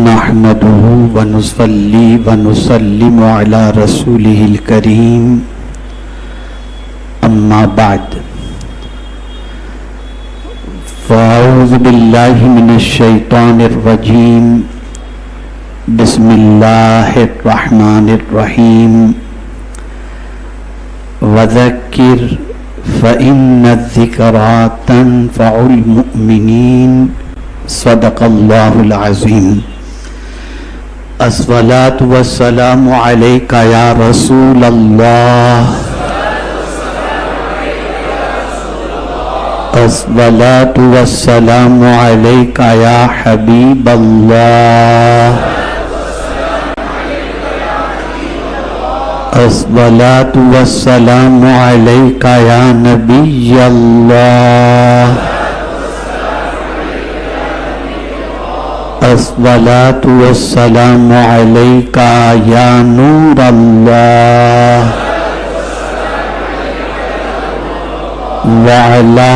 نحمده ونصلي ونسلم على رسوله الكريم أما بعد فأعوذ بالله من الشيطان الرجيم بسم الله الرحمن الرحيم وذكر فإن الذكرى تنفع المؤمنين صدق الله العظيم الصلاة والسلام عليك يا رسول الله الصلاة والسلام عليك يا حبيب الله الصلاة والسلام عليك يا نبي الله الصلاة والسلام عليك يا نور الله وعلى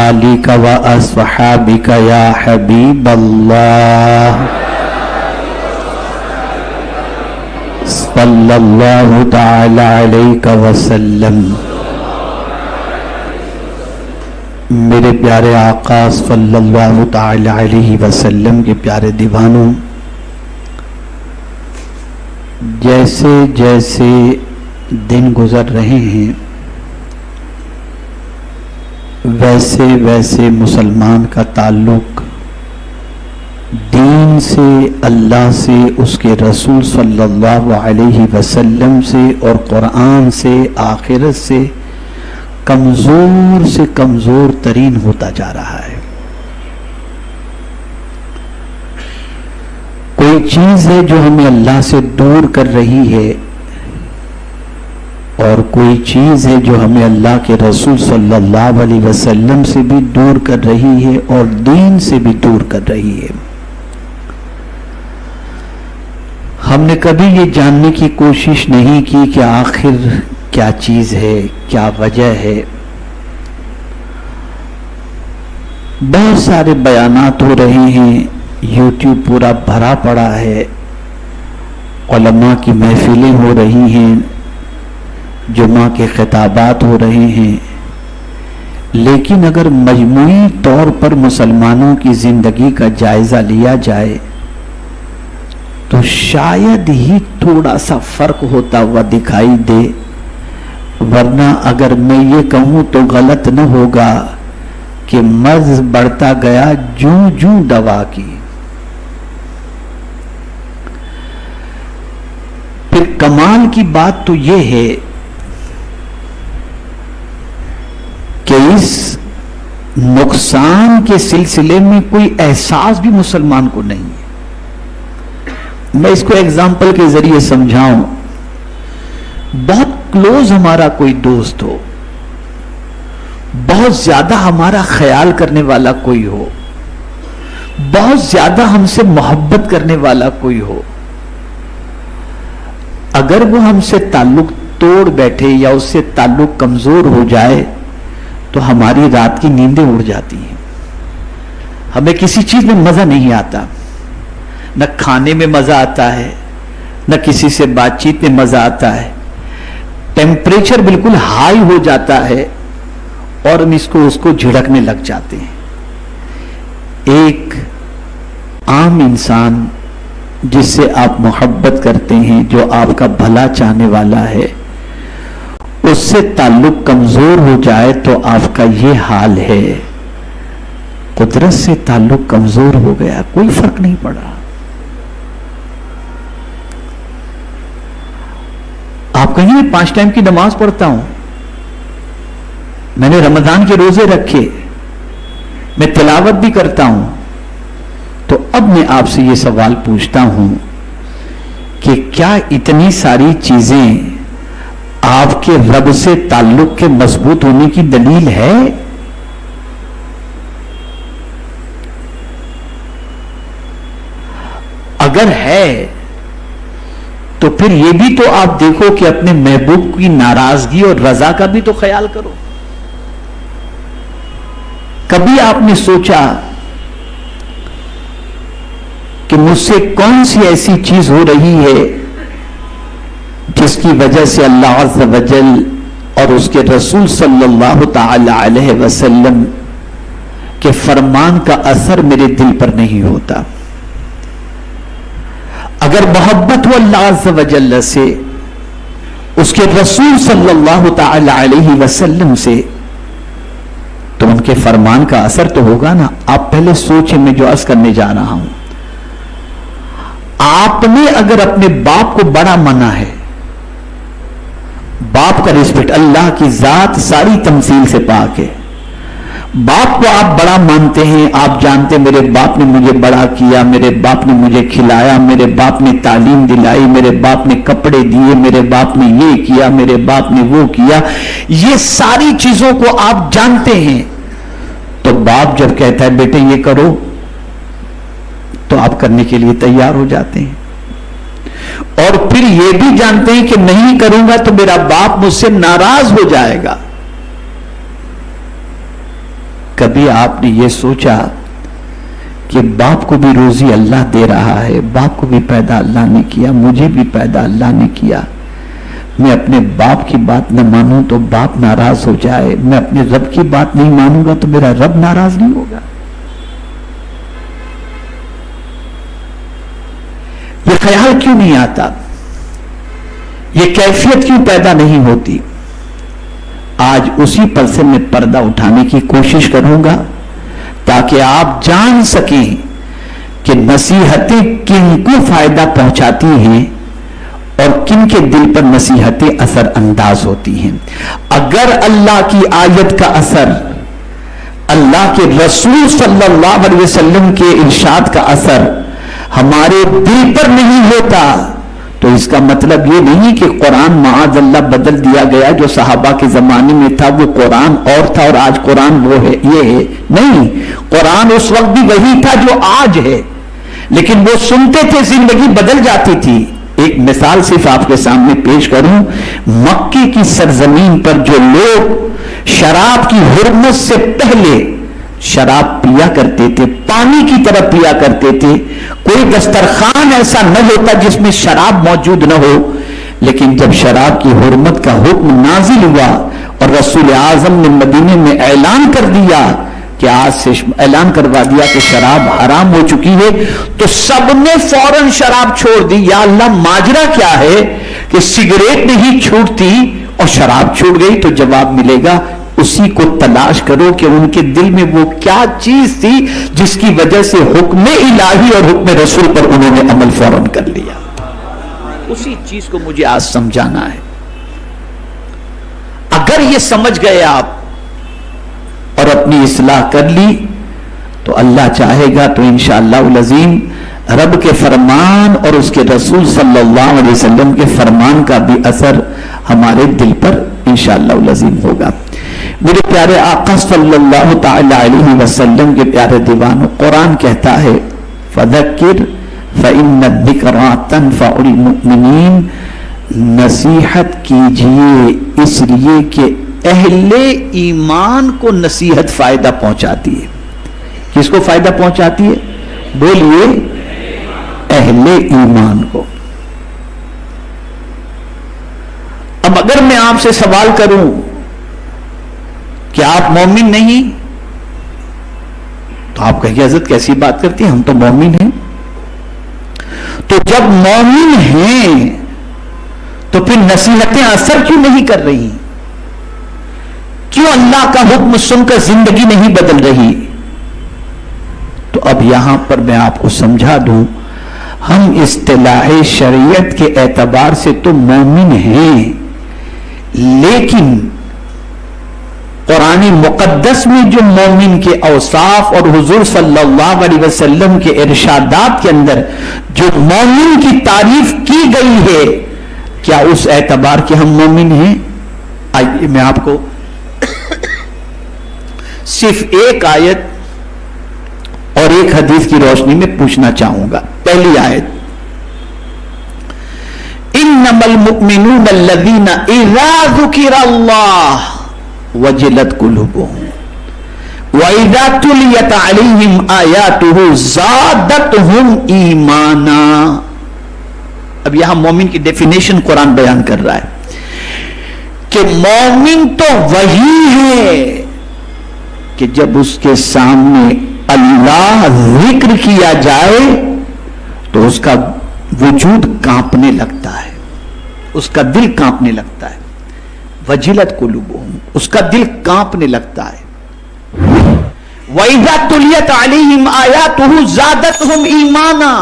آلك وأصحابك يا حبيب الله صلى الله تعالى عليك وسلم. میرے پیارے آقا صلی اللہ تعالی علیہ وسلم کے پیارے دیوانوں، جیسے جیسے دن گزر رہے ہیں ویسے ویسے مسلمان کا تعلق دین سے، اللہ سے، اس کے رسول صلی اللہ علیہ وسلم سے اور قرآن سے، آخرت سے کمزور سے کمزور ترین ہوتا جا رہا ہے. کوئی چیز ہے جو ہمیں اللہ سے دور کر رہی ہے اور کوئی چیز ہے جو ہمیں اللہ کے رسول صلی اللہ علیہ وسلم سے بھی دور کر رہی ہے اور دین سے بھی دور کر رہی ہے. ہم نے کبھی یہ جاننے کی کوشش نہیں کی کہ آخر کیا چیز ہے، کیا وجہ ہے. بہت سارے بیانات ہو رہے ہیں، یوٹیوب پورا بھرا پڑا ہے، علماء کی محفلیں ہو رہی ہیں، جمعہ کے خطابات ہو رہے ہیں، لیکن اگر مجموعی طور پر مسلمانوں کی زندگی کا جائزہ لیا جائے تو شاید ہی تھوڑا سا فرق ہوتا ہوا دکھائی دے. ورنہ اگر میں یہ کہوں تو غلط نہ ہوگا کہ مرض بڑھتا گیا جوں جوں دوا کی. پھر کمال کی بات تو یہ ہے کہ اس نقصان کے سلسلے میں کوئی احساس بھی مسلمان کو نہیں ہے. میں اس کو ایگزامپل کے ذریعے سمجھاؤں. بہت کلوز ہمارا کوئی دوست ہو، بہت زیادہ ہمارا خیال کرنے والا کوئی ہو، بہت زیادہ ہم سے محبت کرنے والا کوئی ہو، اگر وہ ہم سے تعلق توڑ بیٹھے یا اس سے تعلق کمزور ہو جائے تو ہماری رات کی نیندیں اڑ جاتی ہیں. ہمیں کسی چیز میں مزہ نہیں آتا، نہ کھانے میں مزہ آتا ہے، نہ کسی سے بات چیت میں مزہ آتا ہے. ٹیمپریچر بالکل ہائی ہو جاتا ہے اور ہم اس کو جھڑکنے لگ جاتے ہیں. ایک عام انسان جس سے آپ محبت کرتے ہیں، جو آپ کا بھلا چاہنے والا ہے، اس سے تعلق کمزور ہو جائے تو آپ کا یہ حال ہے. قدرت سے تعلق کمزور ہو گیا، کوئی فرق نہیں پڑا. آپ کہیں میں 5 ٹائم کی نماز پڑھتا ہوں، میں نے رمضان کے روزے رکھے، میں تلاوت بھی کرتا ہوں، تو اب میں آپ سے یہ سوال پوچھتا ہوں کہ کیا اتنی ساری چیزیں آپ کے رب سے تعلق کے مضبوط ہونے کی دلیل ہے؟ اگر ہے تو پھر یہ بھی تو آپ دیکھو کہ اپنے محبوب کی ناراضگی اور رضا کا بھی تو خیال کرو. کبھی آپ نے سوچا کہ کہ مجھ سے کون سی ایسی چیز ہو رہی ہے جس کی وجہ سے اللہ عز و جل اور اس کے رسول صلی اللہ تعالی علیہ وسلم کے فرمان کا اثر میرے دل پر نہیں ہوتا. اگر محبت ہو اللہ عز و جل سے، اس کے رسول صلی اللہ تعالی علیہ وسلم سے، تو ان کے فرمان کا اثر تو ہوگا نا. آپ پہلے سوچیں، میں جو عرض کرنے جا رہا ہوں، آپ نے اگر اپنے باپ کو بڑا مانا ہے، باپ کا رسپیکٹ، اللہ کی ذات ساری تمثیل سے پاک ہے، باپ کو آپ بڑا مانتے ہیں، آپ جانتے میرے باپ نے مجھے بڑا کیا، میرے باپ نے مجھے کھلایا، میرے باپ نے تعلیم دلائی، میرے باپ نے کپڑے دیے، میرے باپ نے یہ کیا، میرے باپ نے وہ کیا، یہ ساری چیزوں کو آپ جانتے ہیں. تو باپ جب کہتا ہے بیٹے یہ کرو، تو آپ کرنے کے لیے تیار ہو جاتے ہیں. اور پھر یہ بھی جانتے ہیں کہ نہیں کروں گا تو میرا باپ مجھ سے ناراض ہو جائے گا. کبھی آپ نے یہ سوچا کہ باپ کو بھی روزی اللہ دے رہا ہے، باپ کو بھی پیدا اللہ نے کیا، مجھے بھی پیدا اللہ نے کیا، میں اپنے باپ کی بات نہ مانوں تو باپ ناراض ہو جائے، میں اپنے رب کی بات نہیں مانوں گا تو میرا رب ناراض نہیں ہوگا. یہ خیال کیوں نہیں آتا؟ یہ کیفیت کیوں پیدا نہیں ہوتی؟ آج اسی پر سے میں پردہ اٹھانے کی کوشش کروں گا تاکہ آپ جان سکیں کہ نصیحتیں کن کو فائدہ پہنچاتی ہیں اور کن کے دل پر نصیحتیں اثر انداز ہوتی ہیں. اگر اللہ کی آیت کا اثر، اللہ کے رسول صلی اللہ علیہ وسلم کے ارشاد کا اثر ہمارے دل پر نہیں ہوتا تو اس کا مطلب یہ نہیں کہ قرآن معاذ اللہ بدل دیا گیا، جو صحابہ کے زمانے میں تھا وہ قرآن اور تھا اور آج قرآن وہ ہے، یہ ہے نہیں. قرآن اس وقت بھی وہی تھا جو آج ہے، لیکن وہ سنتے تھے، زندگی بدل جاتی تھی. ایک مثال صرف آپ کے سامنے پیش کروں، مکے کی سرزمین پر جو لوگ شراب کی حرمت سے پہلے شراب پیا کرتے تھے، پانی کی طرح پیا کرتے تھے، کوئی دسترخوان ایسا نہ ہوتا جس میں شراب موجود نہ ہو. لیکن جب شراب کی حرمت کا حکم نازل ہوا اور رسول اعظم نے مدینے میں اعلان کر دیا کہ آج سے اعلان کروا دیا کہ شراب حرام ہو چکی ہے، تو سب نے فوراً شراب چھوڑ دی. یا اللہ ماجرا کیا ہے کہ سگریٹ نہیں چھوٹتی اور شراب چھوٹ گئی؟ تو جواب ملے گا اسی کو تلاش کرو کہ ان کے دل میں وہ کیا چیز تھی جس کی وجہ سے حکم الہی اور حکم رسول پر انہوں نے عمل فوراً کر لیا. اسی چیز کو مجھے آج سمجھانا ہے. اگر یہ سمجھ گئے آپ اور اپنی اصلاح کر لی تو اللہ چاہے گا تو انشاءاللہ العظیم رب کے فرمان اور اس کے رسول صلی اللہ علیہ وسلم کے فرمان کا بھی اثر ہمارے دل پر انشاءاللہ العظیم ہوگا. میرے پیارے آقا صلی اللہ تعالی علیہ وسلم کے پیارے دیوانوں، قرآن کہتا ہے فَذَكِّرْ فَإِنَّ الذِّكْرَىٰ تَنفَعُ الْمُؤْمِنِينَ، نصیحت کیجئے اس لیے کہ اہل ایمان کو نصیحت فائدہ پہنچاتی ہے. کس کو فائدہ پہنچاتی ہے؟ بولیے، اہل ایمان کو. اب اگر میں آپ سے سوال کروں کہ آپ مومن نہیں، تو آپ کہیں گے حضرت کیسی بات کرتی ہیں، ہم تو مومن ہیں. تو جب مومن ہیں تو پھر نصیحتیں اثر کیوں نہیں کر رہی؟ کیوں اللہ کا حکم سن کر زندگی نہیں بدل رہی؟ تو اب یہاں پر میں آپ کو سمجھا دوں، ہم اصطلاح شریعت کے اعتبار سے تو مومن ہیں، لیکن قرآن مقدس میں جو مومن کے اوصاف اور حضور صلی اللہ علیہ وسلم کے ارشادات کے اندر جو مومن کی تعریف کی گئی ہے، کیا اس اعتبار کے ہم مومن ہیں؟ آئیے میں آپ کو صرف ایک آیت اور ایک حدیث کی روشنی میں پوچھنا چاہوں گا. پہلی آیت، انما المؤمنون الذين اذا ذكر الله وجلت قلوبهم، وَإِذَا تُلِيَتْ عَلَيْهِمْ آيَاتُهُ زَادَتْهُمْ ایمانا. اب یہاں مومن کی ڈیفینیشن قرآن بیان کر رہا ہے کہ مومن تو وہی ہے کہ جب اس کے سامنے اللہ ذکر کیا جائے تو اس کا وجود کانپنے لگتا ہے, اس کا دل کانپنے لگتا ہے. وجلت قلوبہم, اس کا دل کانپنے لگتا ہے. وَإِذَا تُلِيَتْ عَلَيْهِمْ آيَاتُهُ زَادَتْهُمْ ایمانا.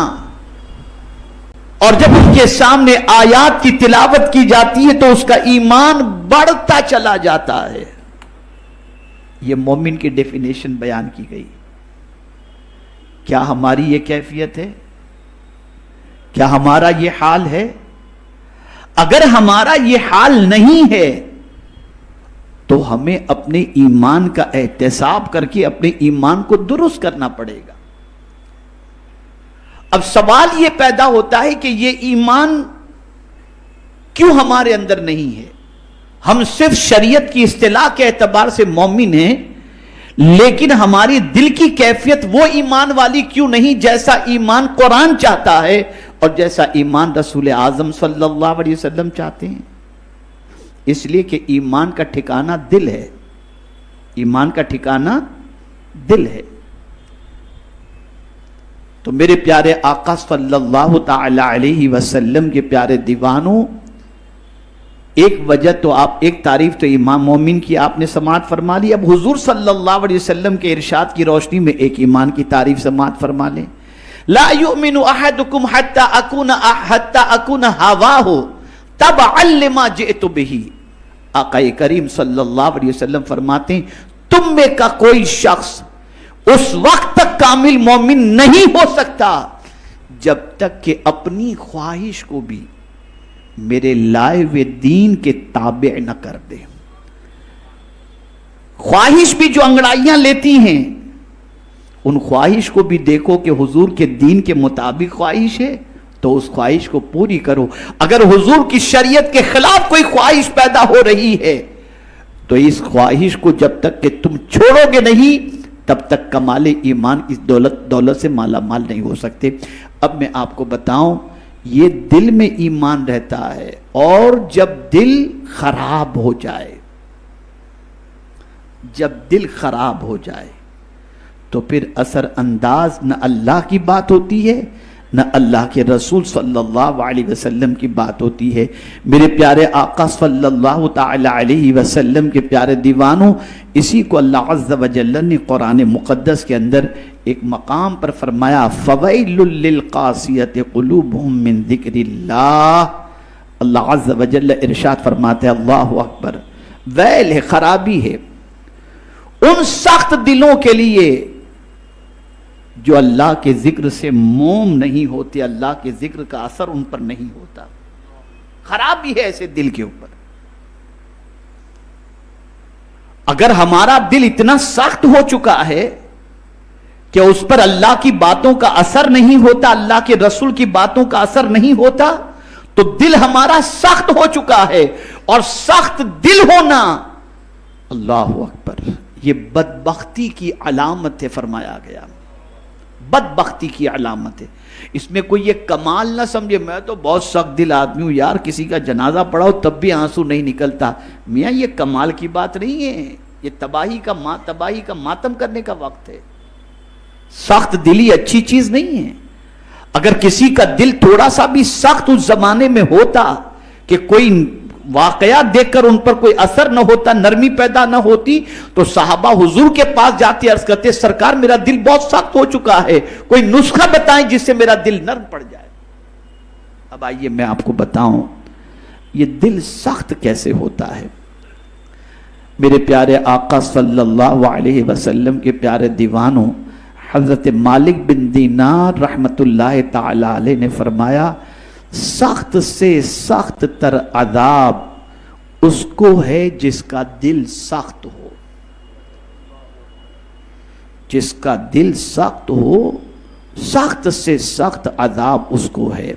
اور جب ان کے سامنے آیات کی تلاوت کی جاتی ہے تو اس کا ایمان بڑھتا چلا جاتا ہے. یہ مومن کی ڈیفینیشن بیان کی گئی. کیا ہماری یہ کیفیت ہے؟ کیا ہمارا یہ حال ہے؟ اگر ہمارا یہ حال نہیں ہے تو ہمیں اپنے ایمان کا احتساب کر کے اپنے ایمان کو درست کرنا پڑے گا. اب سوال یہ پیدا ہوتا ہے کہ یہ ایمان کیوں ہمارے اندر نہیں ہے؟ ہم صرف شریعت کی اصطلاح کے اعتبار سے مومن ہیں, لیکن ہماری دل کی کیفیت وہ ایمان والی کیوں نہیں جیسا ایمان قرآن چاہتا ہے اور جیسا ایمان رسول اعظم صلی اللہ علیہ وسلم چاہتے ہیں؟ اس لیے کہ ایمان کا ٹھکانہ دل ہے. ایمان کا ٹھکانہ دل ہے. تو میرے پیارے آقا صلی اللہ تعالی علیہ وسلم کے پیارے دیوانوں, ایک وجہ تو آپ, ایک تعریف تو امام مومن کی آپ نے سماعت فرما لی. اب حضور صلی اللہ علیہ وسلم کے ارشاد کی روشنی میں ایک ایمان کی تعریف سماعت فرما لیں. لا یؤمن احدکم حتی اکون ہواہ تبعا لما جئت بہ. آقا کریم صلی اللہ علیہ وسلم فرماتے ہیں تم میں کا کوئی شخص اس وقت تک کامل مومن نہیں ہو سکتا جب تک کہ اپنی خواہش کو بھی میرے لائے ہوئے دین کے تابع نہ کر دے. خواہش بھی جو انگڑائیاں لیتی ہیں ان خواہش کو بھی دیکھو کہ حضور کے دین کے مطابق خواہش ہے تو اس خواہش کو پوری کرو. اگر حضور کی شریعت کے خلاف کوئی خواہش پیدا ہو رہی ہے تو اس خواہش کو جب تک کہ تم چھوڑو گے نہیں تب تک کمال ایمان اس دولت سے مالا مال نہیں ہو سکتے. اب میں آپ کو بتاؤں, یہ دل میں ایمان رہتا ہے اور جب دل خراب ہو جائے, جب دل خراب ہو جائے تو پھر اثر انداز نہ اللہ کی بات ہوتی ہے نہ اللہ کے رسول صلی اللہ علیہ وسلم کی بات ہوتی ہے. میرے پیارے آقا صلی اللہ تعالی علیہ وسلم کے پیارے دیوانوں, اسی کو اللہ عز و جل نے قرآن مقدس کے اندر ایک مقام پر فرمایا فَوَيْلٌ لِّلْقَاسِيَةِ قُلُوبُهُم مِّن ذِكْرِ اللَّهِ. اللہ عز و جل ارشاد فرماتے ہیں اللہ اکبر, ویل ہے, خرابی ہے ان سخت دلوں کے لیے جو اللہ کے ذکر سے موم نہیں ہوتے, اللہ کے ذکر کا اثر ان پر نہیں ہوتا. خرابی ہے ایسے دل کے اوپر. اگر ہمارا دل اتنا سخت ہو چکا ہے کہ اس پر اللہ کی باتوں کا اثر نہیں ہوتا, اللہ کے رسول کی باتوں کا اثر نہیں ہوتا, تو دل ہمارا سخت ہو چکا ہے. اور سخت دل ہونا, اللہ اکبر, یہ بدبختی کی علامت ہے فرمایا گیا. بدبختی کی علامت ہے. اس میں کوئی یہ کمال نہ سمجھے میں تو بہت سخت دل آدمی ہوں یار, کسی کا جنازہ پڑھاؤ تب بھی آنسو نہیں نکلتا. میاں یہ کمال کی بات نہیں ہے, یہ تباہی کا ماتم کرنے کا وقت ہے. سخت دلی اچھی چیز نہیں ہے. اگر کسی کا دل تھوڑا سا بھی سخت اس زمانے میں ہوتا کہ کوئی واقعات دیکھ کر ان پر کوئی اثر نہ ہوتا, نرمی پیدا نہ ہوتی, تو صحابہ حضور کے پاس جاتے عرض کرتے سرکار میرا دل بہت سخت ہو چکا ہے, کوئی نسخہ بتائیں جس سے میرا دل نرم پڑ جائے. اب آئیے میں آپ کو بتاؤں یہ دل سخت کیسے ہوتا ہے. میرے پیارے آقا صلی اللہ علیہ وسلم کے پیارے دیوانوں, حضرت مالک بن دینار رحمت اللہ تعالی علیہ نے فرمایا سخت سے سخت تر عذاب اس کو ہے جس کا دل سخت ہو. جس کا دل سخت ہو, سخت سے سخت عذاب اس کو ہے.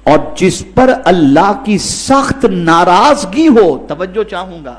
اور جس پر اللہ کی سخت ناراضگی ہو, توجہ چاہوں گا,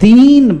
3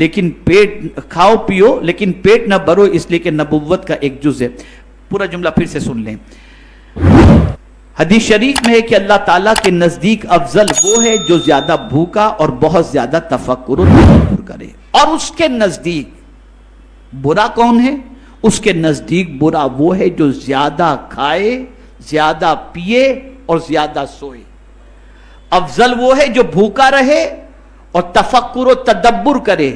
لیکن پیٹ کھاؤ پیو لیکن پیٹ نہ بھرو اس لیے کہ نبوت کا ایک جز ہے. پورا جملہ پھر سے سن لیں. حدیث شریف میں ہے کہ اللہ تعالیٰ کے نزدیک افضل وہ ہے جو زیادہ بھوکا اور بہت زیادہ تفکر و تدبر کرے. اور اس کے نزدیک برا کون ہے؟ اس کے نزدیک برا وہ ہے جو زیادہ کھائے، زیادہ پیے اور زیادہ سوئے. افضل وہ ہے جو بھوکا رہے اور تفکر و تدبر کرے.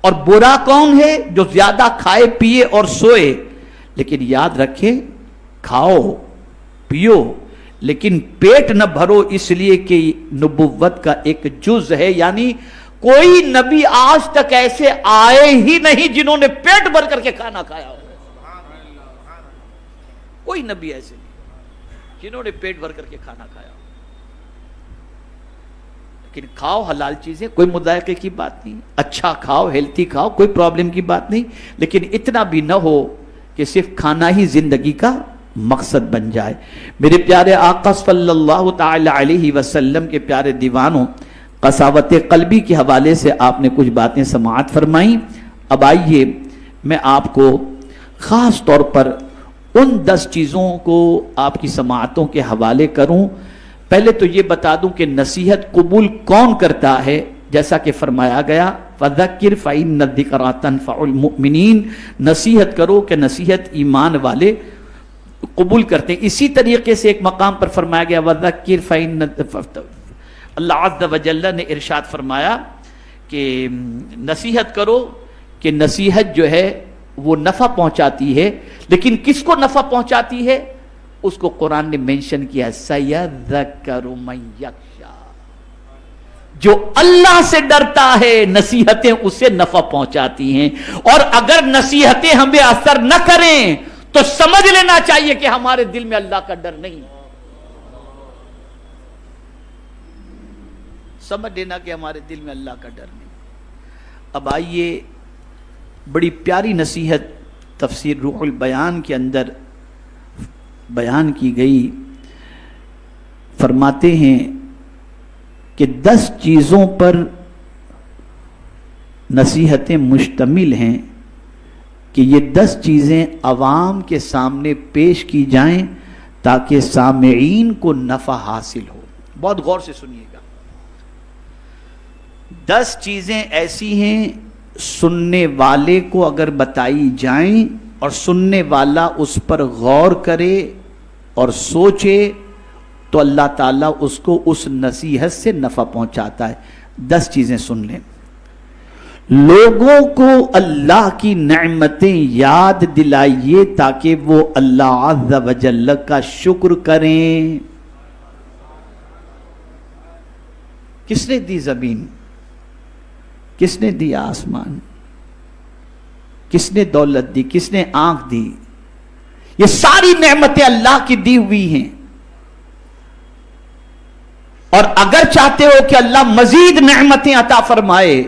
اور برا کون ہے؟ جو زیادہ کھائے پیے اور سوئے. لیکن یاد رکھیں، کھاؤ پیو لیکن پیٹ نہ بھرو اس لیے کہ نبوت کا ایک جز ہے. یعنی کوئی نبی آج تک ایسے آئے ہی نہیں جنہوں نے پیٹ بھر کر کے کھانا کھایا ہو. کوئی نبی ایسے نہیں جنہوں نے پیٹ بھر کر کے کھانا کھایا ہو. لیکن کھاؤ حلال چیزیں، کوئی مذائقے کی بات نہیں. اچھا کھاؤ، ہیلتھی کھاؤ، کوئی پرابلم کی بات نہیں. لیکن اتنا بھی نہ ہو کہ صرف کھانا ہی زندگی کا مقصد بن جائے. میرے پیارے آقا صلی اللہ تعالی علیہ وسلم کے پیارے دیوانوں، قساوت قلبی کے حوالے سے آپ نے کچھ باتیں سماعت فرمائیں. اب آئیے میں آپ کو خاص طور پر ان 10 چیزوں کو آپ کی سماعتوں کے حوالے کروں. پہلے تو یہ بتا دوں کہ نصیحت قبول کون کرتا ہے. جیسا کہ فرمایا گیا فَذَكِّرْ فَإِنَّ الذِّكْرَىٰ تَنفَعُ الْمُؤْمِنِينَ، نصیحت کرو کہ نصیحت ایمان والے قبول کرتے ہیں. اسی طریقے سے ایک مقام پر فرمایا گیا وَذَكِّرْ فَإِنَّ، اللہ عز و جل نے ارشاد فرمایا کہ نصیحت کرو کہ نصیحت جو ہے وہ نفع پہنچاتی ہے. لیکن کس کو نفع پہنچاتی ہے؟ اس کو قرآن نے مینشن کیا سَيَذَّكَّرُ مَن يَخْشَىٰ، جو اللہ سے ڈرتا ہے نصیحتیں اسے نفع پہنچاتی ہیں. اور اگر نصیحتیں ہمیں اثر نہ کریں تو سمجھ لینا چاہیے کہ ہمارے دل میں اللہ کا ڈر نہیں. سمجھ لینا کہ ہمارے دل میں اللہ کا ڈر نہیں. اب آئیے بڑی پیاری نصیحت تفسیر روح البیان کے اندر بیان کی گئی. فرماتے ہیں کہ 10 چیزوں پر نصیحتیں مشتمل ہیں کہ یہ 10 چیزیں عوام کے سامنے پیش کی جائیں تاکہ سامعین کو نفع حاصل ہو. بہت غور سے سنیے گا. 10 چیزیں ایسی ہیں سننے والے کو اگر بتائی جائیں اور سننے والا اس پر غور کرے اور سوچے تو اللہ تعالیٰ اس کو اس نصیحت سے نفع پہنچاتا ہے. 10 چیزیں سن لیں. لوگوں کو اللہ کی نعمتیں یاد دلائیے تاکہ وہ اللہ عز و جل کا شکر کریں. کس نے دی زمین؟ کس نے دی آسمان؟ کس نے دولت دی؟ کس نے آنکھ دی؟ یہ ساری نعمتیں اللہ کی دی ہوئی ہیں. اور اگر چاہتے ہو کہ اللہ مزید نعمتیں عطا فرمائے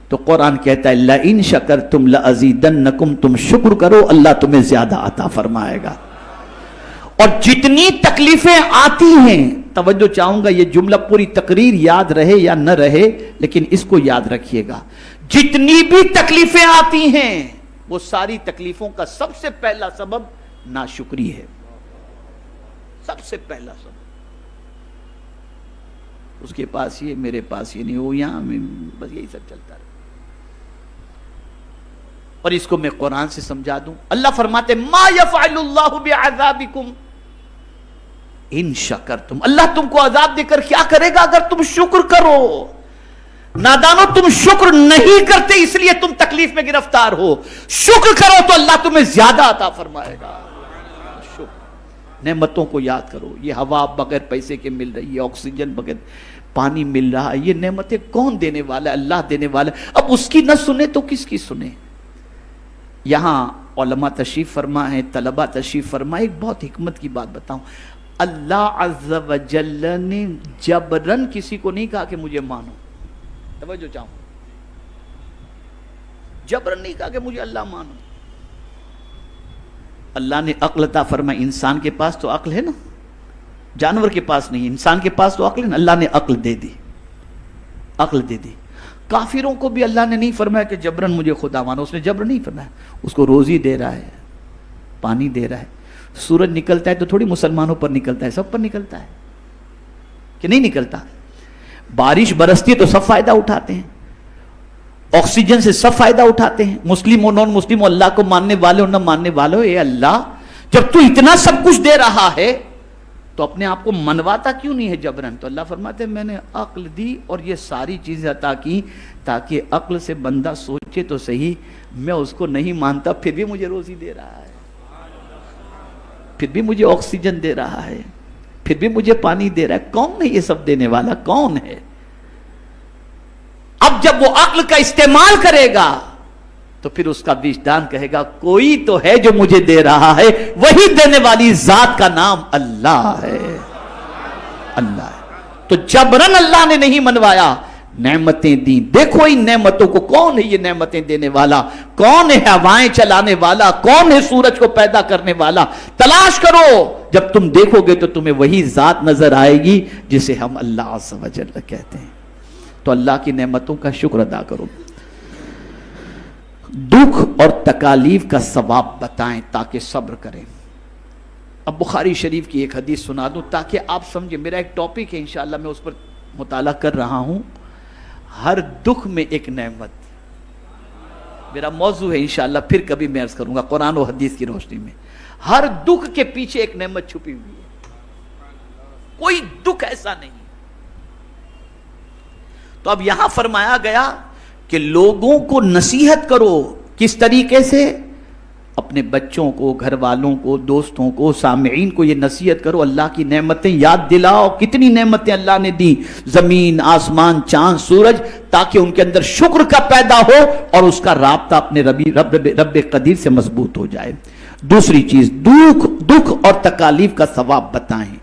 تو قرآن کہتا ہے لَإِن شَكَرْتُمْ لَأَزِيدَنَّكُمْ، تم شکر کرو اللہ تمہیں زیادہ عطا فرمائے گا. اور جتنی تکلیفیں آتی ہیں، توجہ چاہوں گا یہ جملہ پوری تقریر یاد رہے یا نہ رہے لیکن اس کو یاد رکھیے گا. جتنی بھی تکلیفیں آتی ہیں وہ ساری تکلیفوں کا سب سے پہلا سبب ناشکری ہے. سب سے پہلا سبب. اس کے پاس یہ، میرے پاس یہ نہیں، وہ یہاں میں، بس یہی سب چلتا رہا. اور اس کو میں قرآن سے سمجھا دوں. اللہ فرماتے ما یفعل اللہ بعذابکم ان شکرتم، اللہ تم کو عذاب دے کر کیا کرے گا اگر تم شکر کرو. نادانو تم شکر نہیں کرتے اس لیے تم تکلیف میں گرفتار ہو. شکر کرو تو اللہ تمہیں زیادہ عطا فرمائے گا. نعمتوں کو یاد کرو. یہ ہوا بغیر پیسے کے مل رہی ہے، آکسیجن بغیر پانی مل رہا ہے. یہ نعمتیں کون دینے والا ہے؟ اللہ دینے والا ہے. اب اس کی نہ سنے تو کس کی سنے؟ یہاں علماء تشریف فرما ہے، طلباء تشریف فرما. ایک بہت حکمت کی بات بتاؤں. اللہ عز و جل نے جبرن کسی کو نہیں کہا کہ مجھے مانو. توجہ چاہوں، جبرن نہیں کہا کہ مجھے اللہ مانو. اللہ نے عقل عطا فرمائی. انسان کے پاس تو عقل ہے نا، جانور کے پاس نہیں. انسان کے پاس تو عقل ہے نا. اللہ نے عقل دے دی، عقل دے دی. کافروں کو بھی اللہ نے نہیں فرمایا کہ جبرن مجھے خدا مانو، اس نے جبر نہیں فرمایا، اس کو روزی دے رہا ہے، پانی دے رہا ہے. سورج نکلتا ہے تو تھوڑی مسلمانوں پر نکلتا ہے، سب پر نکلتا ہے کہ نہیں نکلتا؟ بارش برستی ہے تو سب فائدہ اٹھاتے ہیں، آکسیجن سے سب فائدہ اٹھاتے ہیں، مسلم اور نان مسلم، اللہ کو ماننے والے اور نہ ماننے والے. اے اللہ، جب تو اتنا سب کچھ دے رہا ہے تو اپنے آپ کو منواتا کیوں نہیں ہے جبرن؟ تو اللہ فرماتے ہیں میں نے عقل دی اور یہ ساری چیزیں عطا کی تاکہ عقل سے بندہ سوچے تو صحیح، میں اس کو نہیں مانتا پھر بھی مجھے روزی دے رہا ہے، پھر بھی مجھے آکسیجن دے رہا ہے، پھر بھی مجھے پانی دے رہا ہے. کون ہے یہ سب دینے والا؟ کون ہے؟ اب جب وہ عقل کا استعمال کرے گا تو پھر اس کا وجدان کہے گا کوئی تو ہے جو مجھے دے رہا ہے، وہی دینے والی ذات کا نام اللہ ہے. اللہ ہے. تو جبرن اللہ نے نہیں منوایا، نعمتیں دی. دیکھو ان نعمتوں کو، کون ہے یہ نعمتیں دینے والا؟ کون ہے ہوائیں چلانے والا؟ کون ہے سورج کو پیدا کرنے والا؟ تلاش کرو. جب تم دیکھو گے تو تمہیں وہی ذات نظر آئے گی جسے ہم اللہ عز و جل کہتے ہیں. تو اللہ کی نعمتوں کا شکر ادا کرو. دکھ اور تکالیف کا ثواب بتائیں تاکہ صبر کریں. اب بخاری شریف کی ایک حدیث سنا دوں تاکہ آپ سمجھیں. میرا ایک ٹاپک ہے، انشاءاللہ میں اس پر مطالعہ کر رہا ہوں. ہر دکھ میں ایک نعمت، میرا موضوع ہے. انشاءاللہ پھر کبھی میں عرض کروں گا قرآن و حدیث کی روشنی میں. ہر دکھ کے پیچھے ایک نعمت چھپی ہوئی ہے، کوئی دکھ ایسا نہیں. تو اب یہاں فرمایا گیا کہ لوگوں کو نصیحت کرو. کس طریقے سے؟ اپنے بچوں کو، گھر والوں کو، دوستوں کو، سامعین کو یہ نصیحت کرو. اللہ کی نعمتیں یاد دلاؤ. کتنی نعمتیں اللہ نے دی، زمین، آسمان، چاند، سورج، تاکہ ان کے اندر شکر کا پیدا ہو اور اس کا رابطہ اپنے رب قدیر سے مضبوط ہو جائے. دوسری چیز، دکھ اور تکالیف کا ثواب بتائیں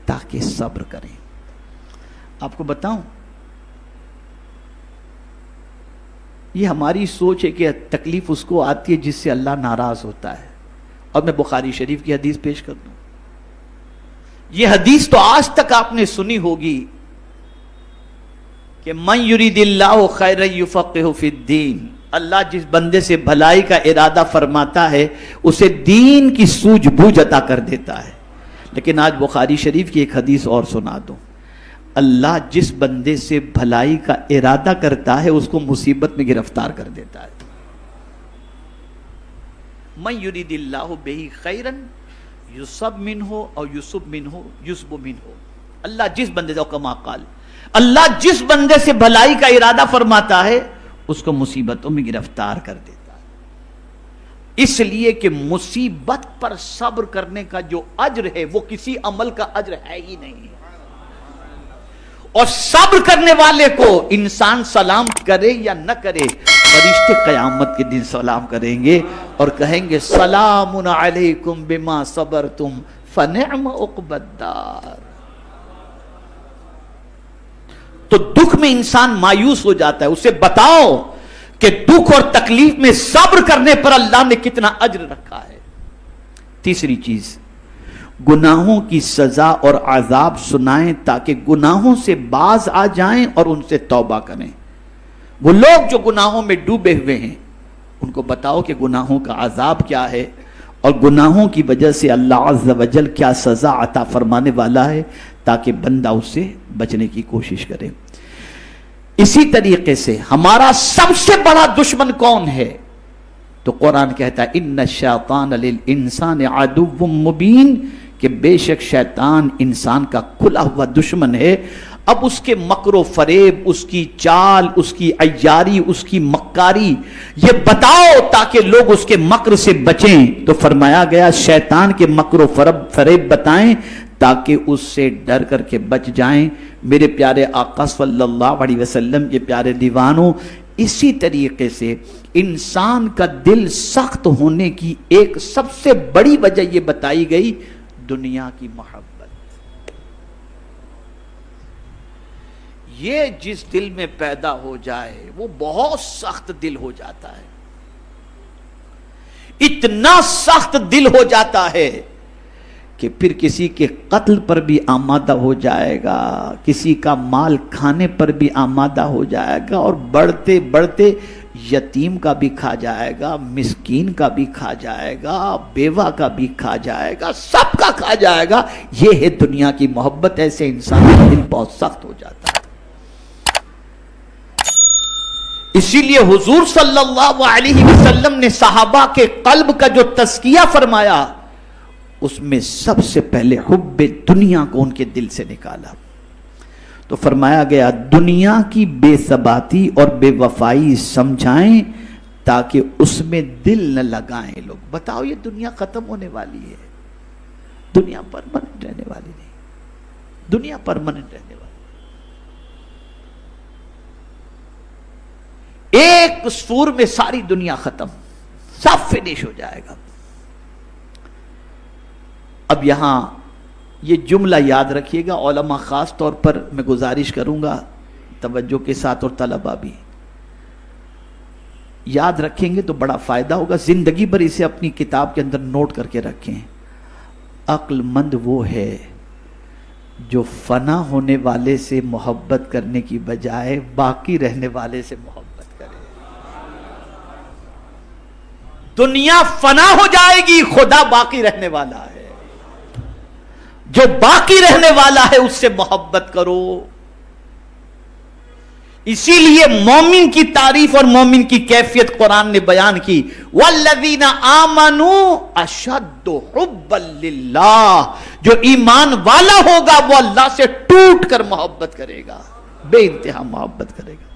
تاکہ صبر کریں. آپ کو بتاؤں، یہ ہماری سوچ ہے کہ تکلیف اس کو آتی ہے جس سے اللہ ناراض ہوتا ہے. اور میں بخاری شریف کی حدیث پیش کر دوں. یہ حدیث تو آج تک آپ نے سنی ہوگی کہ من یرید اللہ خیرا یفقہہ فی الدین. اللہ جس بندے سے بھلائی کا ارادہ فرماتا ہے اسے دین کی سوجھ بوجھ عطا کر دیتا ہے. لیکن آج بخاری شریف کی ایک حدیث اور سنا دوں. اللہ جس بندے سے بھلائی کا ارادہ کرتا ہے اس کو مصیبت میں گرفتار کر دیتا ہے. من یرید اللہ بہ خیرا یصب منہ اور یصب منہ یصب منہ. اللہ جس بندے سے، کما قال، اللہ جس بندے سے بھلائی کا ارادہ فرماتا ہے اس کو مصیبتوں میں گرفتار کر دیتا ہے. اس لیے کہ مصیبت پر صبر کرنے کا جو اجر ہے وہ کسی عمل کا اجر ہے ہی نہیں. اور صبر کرنے والے کو انسان سلام کرے یا نہ کرے، فرشتے قیامت کے دن سلام کریں گے اور کہیں گے سلام علیکم بما صبرتم فنعم عقبی الدار. تو دکھ میں انسان مایوس ہو جاتا ہے. اسے بتاؤ کہ دکھ اور تکلیف میں صبر کرنے پر اللہ نے کتنا اجر رکھا ہے. تیسری چیز، گناہوں کی سزا اور عذاب سنائیں تاکہ گناہوں سے باز آ جائیں اور ان سے توبہ کریں. وہ لوگ جو گناہوں میں ڈوبے ہوئے ہیں ان کو بتاؤ کہ گناہوں کا عذاب کیا ہے اور گناہوں کی وجہ سے اللہ عز و جل کیا سزا عطا فرمانے والا ہے تاکہ بندہ اس سے بچنے کی کوشش کرے. اسی طریقے سے ہمارا سب سے بڑا دشمن کون ہے؟ تو قرآن کہتا ہے ان الشیطان للانسان عدو مبین، کہ بے شک شیطان انسان کا کھلا ہوا دشمن ہے. اب اس کے مکر و فریب، اس کی چال، اس کی عیاری، اس کی مکاری یہ بتاؤ تاکہ لوگ اس کے مکر سے بچیں. تو فرمایا گیا شیطان کے مکر و فریب بتائیں تاکہ اس سے ڈر کر کے بچ جائیں. میرے پیارے آقا صلی اللہ علیہ وسلم، یہ پیارے دیوانوں، اسی طریقے سے انسان کا دل سخت ہونے کی ایک سب سے بڑی وجہ یہ بتائی گئی، دنیا کی محبت. یہ جس دل میں پیدا ہو جائے وہ بہت سخت دل ہو جاتا ہے. اتنا سخت دل ہو جاتا ہے کہ پھر کسی کے قتل پر بھی آمادہ ہو جائے گا، کسی کا مال کھانے پر بھی آمادہ ہو جائے گا، اور بڑھتے بڑھتے یتیم کا بھی کھا جائے گا، مسکین کا بھی کھا جائے گا، بیوہ کا بھی کھا جائے گا، سب کا کھا جائے گا۔ یہ ہے دنیا کی محبت، ایسے انسان کا دل بہت سخت ہو جاتا ہے۔ اسی لیے حضور صلی اللہ علیہ وسلم نے صحابہ کے قلب کا جو تزکیہ فرمایا، اس میں سب سے پہلے حب دنیا کو ان کے دل سے نکالا۔ تو فرمایا گیا دنیا کی بے ثباتی اور بے وفائی سمجھائیں تاکہ اس میں دل نہ لگائیں لوگ۔ بتاؤ یہ دنیا ختم ہونے والی ہے، دنیا پرماننٹ رہنے والی نہیں، دنیا پرماننٹ رہنے والی۔ ایک سور میں ساری دنیا ختم، سب فنش ہو جائے گا۔ اب یہاں یہ جملہ یاد رکھیے گا، علماء خاص طور پر میں گزارش کروں گا توجہ کے ساتھ، اور طلبہ بھی یاد رکھیں گے تو بڑا فائدہ ہوگا، زندگی بھر اسے اپنی کتاب کے اندر نوٹ کر کے رکھیں۔ عقل مند وہ ہے جو فنا ہونے والے سے محبت کرنے کی بجائے باقی رہنے والے سے محبت کرے۔ دنیا فنا ہو جائے گی، خدا باقی رہنے والا ہے، جو باقی رہنے والا ہے اس سے محبت کرو۔ اسی لیے مومن کی تعریف اور مومن کی کیفیت قرآن نے بیان کی، وَالَّذِينَ آمَنُوا أَشَدُّ حُبًّا لِلَّهِ، جو ایمان والا ہوگا وہ اللہ سے ٹوٹ کر محبت کرے گا، بے انتہا محبت کرے گا۔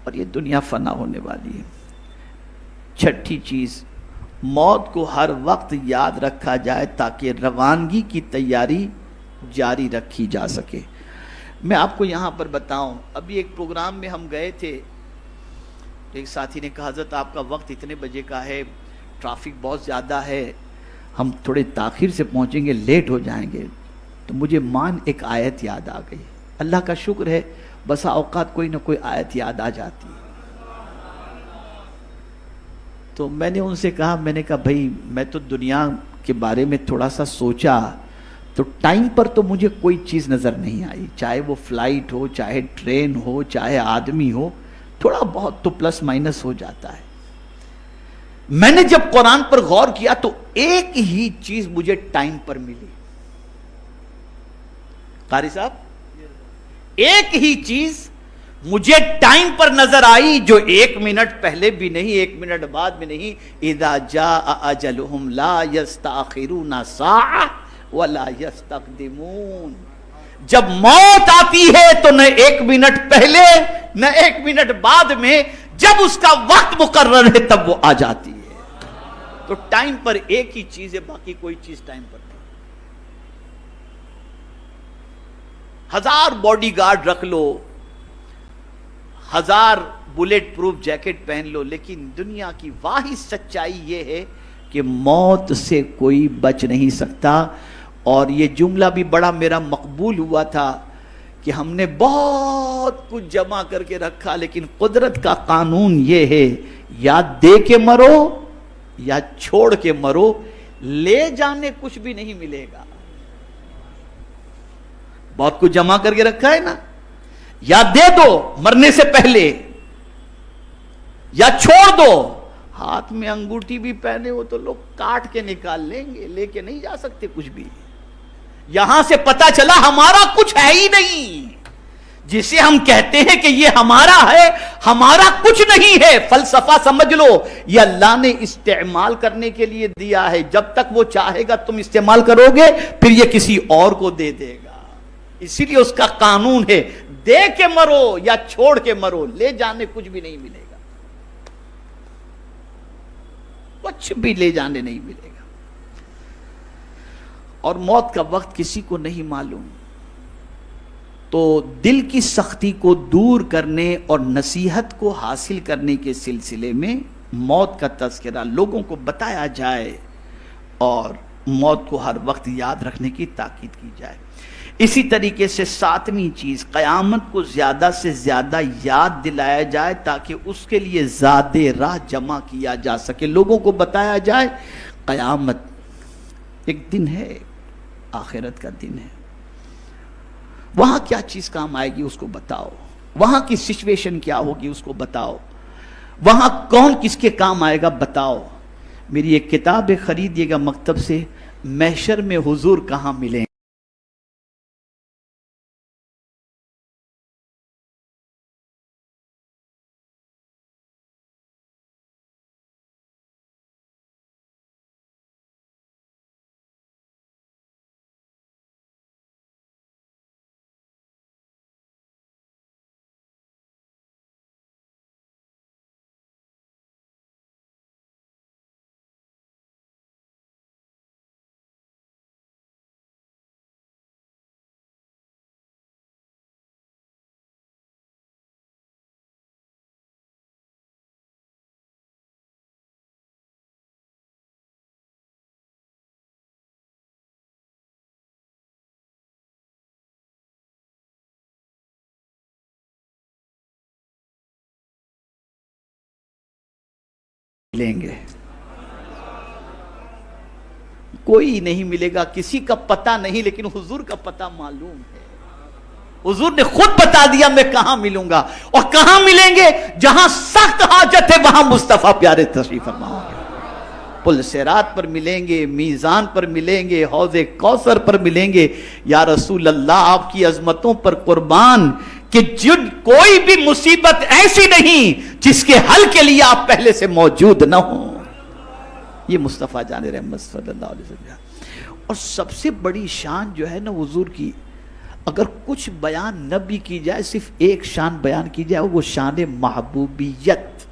اور یہ دنیا فنا ہونے والی ہے۔ چھٹی چیز، موت کو ہر وقت یاد رکھا جائے تاکہ روانگی کی تیاری جاری رکھی جا سکے۔ میں آپ کو یہاں پر بتاؤں، ابھی ایک پروگرام میں ہم گئے تھے، ایک ساتھی نے کہا حضرت آپ کا وقت اتنے بجے کا ہے، ٹریفک بہت زیادہ ہے، ہم تھوڑے تاخیر سے پہنچیں گے، لیٹ ہو جائیں گے۔ تو مجھے ایک آیت یاد آ گئی۔ اللہ کا شکر ہے بسا اوقات کوئی نہ کوئی آیت یاد آ جاتی ہے۔ تو میں نے ان سے کہا، میں نے کہا بھائی میں تو دنیا کے بارے میں تھوڑا سا سوچا تو ٹائم پر تو مجھے کوئی چیز نظر نہیں آئی، چاہے وہ فلائٹ ہو، چاہے ٹرین ہو، چاہے آدمی ہو، تھوڑا بہت تو پلس مائنس ہو جاتا ہے۔ میں نے جب قرآن پر غور کیا تو ایک ہی چیز مجھے ٹائم پر ملی۔ قاری صاحب، ایک ہی چیز مجھے ٹائم پر نظر آئی جو 1 منٹ پہلے بھی نہیں، 1 منٹ بعد بھی نہیں۔ اذا جاء اجلهم لا يستأخرون ساعة ولا يستقدمون، جب موت آتی ہے تو نہ 1 منٹ پہلے نہ 1 منٹ بعد میں، جب اس کا وقت مقرر ہے تب وہ آ جاتی ہے۔ تو ٹائم پر ایک ہی چیز ہے، باقی کوئی چیز ٹائم پر نہیں۔ 1000 باڈی گارڈ رکھ لو، 1000 بلیٹ پروف جیکٹ پہن لو، لیکن دنیا کی واحد سچائی یہ ہے کہ موت سے کوئی بچ نہیں سکتا۔ اور یہ جملہ بھی بڑا میرا مقبول ہوا تھا کہ ہم نے بہت کچھ جمع کر کے رکھا، لیکن قدرت کا قانون یہ ہے، یا دے کے مرو یا چھوڑ کے مرو، لے جانے کچھ بھی نہیں ملے گا۔ بہت کچھ جمع کر کے رکھا ہے نا، یا دے دو مرنے سے پہلے یا چھوڑ دو۔ ہاتھ میں انگوٹھی بھی پہنے ہو تو لوگ کاٹ کے نکال لیں گے، لے کے نہیں جا سکتے کچھ بھی۔ یہاں سے پتا چلا ہمارا کچھ ہے ہی نہیں، جسے ہم کہتے ہیں کہ یہ ہمارا ہے، ہمارا کچھ نہیں ہے۔ فلسفہ سمجھ لو، یہ اللہ نے استعمال کرنے کے لیے دیا ہے، جب تک وہ چاہے گا تم استعمال کرو گے، پھر یہ کسی اور کو دے دے گا۔ اسی لیے اس کا قانون ہے، دے کے مرو یا چھوڑ کے مرو، لے جانے کچھ بھی نہیں ملے گا، کچھ بھی لے جانے نہیں ملے گا۔ اور موت کا وقت کسی کو نہیں معلوم، تو دل کی سختی کو دور کرنے اور نصیحت کو حاصل کرنے کے سلسلے میں موت کا تذکرہ لوگوں کو بتایا جائے اور موت کو ہر وقت یاد رکھنے کی تاکید کی جائے۔ اسی طریقے سے 7ویں چیز، قیامت کو زیادہ سے زیادہ یاد دلایا جائے تاکہ اس کے لیے زاد راہ جمع کیا جا سکے، لوگوں کو بتایا جائے قیامت ایک دن ہے، آخرت کا دن ہے، وہاں کیا چیز کام آئے گی اس کو بتاؤ، وہاں کی سچویشن کیا ہوگی اس کو بتاؤ، وہاں کون کس کے کام آئے گا بتاؤ۔ میری ایک کتاب خریدیے گا مکتب سے، محشر میں حضور کہاں ملیں لیں گے؟ کوئی نہیں ملے گا، کسی کا پتہ نہیں، لیکن حضور کا پتہ معلوم ہے۔ حضور نے خود بتا دیا میں کہاں ملوں گا، اور کہاں ملیں گے؟ جہاں سخت حاجت ہے وہاں مصطفیٰ پیارے تشریف فرما ہوں گے۔ پل صراط پر ملیں گے، میزان پر ملیں گے، حوض کوثر پر ملیں گے۔ یا رسول اللہ آپ کی عظمتوں پر قربان کہ کوئی بھی مصیبت ایسی نہیں جس کے حل کے لیے آپ پہلے سے موجود نہ ہوں۔ یہ مصطفیٰ جان رحمت صلی اللہ علیہ وسلم۔ اور سب سے بڑی شان جو ہے نا حضور کی، اگر کچھ بیان نہ بھی کی جائے، صرف ایک شان بیان کی جائے، وہ شان محبوبیت۔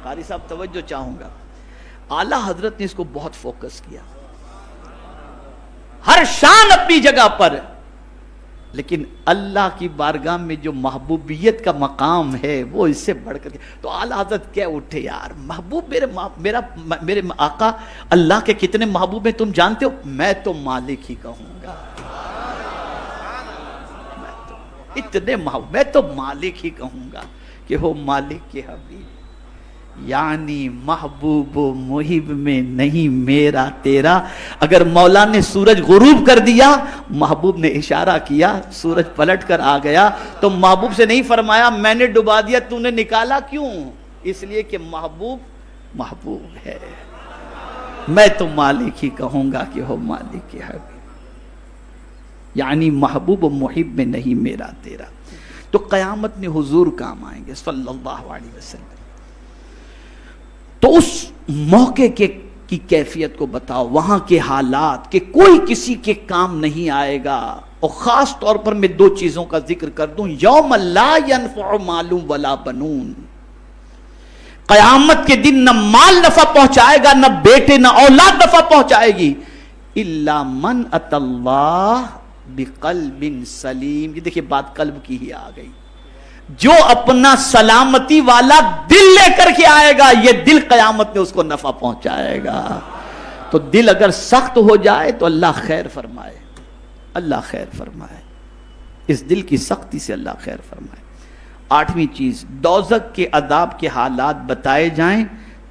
قاری صاحب توجہ چاہوں گا، اعلیٰ حضرت نے اس کو بہت فوکس کیا، ہر شان اپنی جگہ پر، لیکن اللہ کی بارگاہ میں جو محبوبیت کا مقام ہے وہ اس سے بڑھ کر کے، تو اعلیٰ حضرت کیا اٹھے، یار محبوب میرے آقا اللہ کے کتنے محبوب ہیں تم جانتے ہو؟ میں تو مالک ہی کہوں گا، اتنے محبوب، میں تو مالک ہی کہوں گا کہ ہو مالک کے حبیب، یعنی محبوب و محب میں نہیں میرا تیرا۔ اگر مولا نے سورج غروب کر دیا، محبوب نے اشارہ کیا، سورج پلٹ کر آ گیا، تو محبوب سے نہیں فرمایا میں نے ڈبا دیا تو نے نکالا کیوں؟ اس لیے کہ محبوب محبوب ہے، میں تو مالک ہی کہوں گا کہ ہو مالک کے حبیب، یعنی محبوب و محب میں نہیں میرا تیرا۔ تو قیامت میں حضور کام آئیں گے صلی اللہ علیہ وسلم۔ تو اس موقع کی کیفیت کو بتاؤ، وہاں کے حالات کہ کوئی کسی کے کام نہیں آئے گا۔ اور خاص طور پر میں دو چیزوں کا ذکر کر دوں، یوم لا ينفع مال ولا بنون، قیامت کے دن نہ مال نفع پہنچائے گا، نہ بیٹے نہ اولاد نفع پہنچائے گی، الا من اتى اللہ بقلب سلیم۔ یہ دیکھیں بات قلب کی ہی آ گئی، جو اپنا سلامتی والا دل لے کر کے آئے گا، یہ دل قیامت میں اس کو نفع پہنچائے گا۔ تو دل اگر سخت ہو جائے تو اللہ خیر فرمائے، اللہ خیر فرمائے، اس دل کی سختی سے اللہ خیر فرمائے۔ آٹھویں چیز، دوزخ کے عذاب کے حالات بتائے جائیں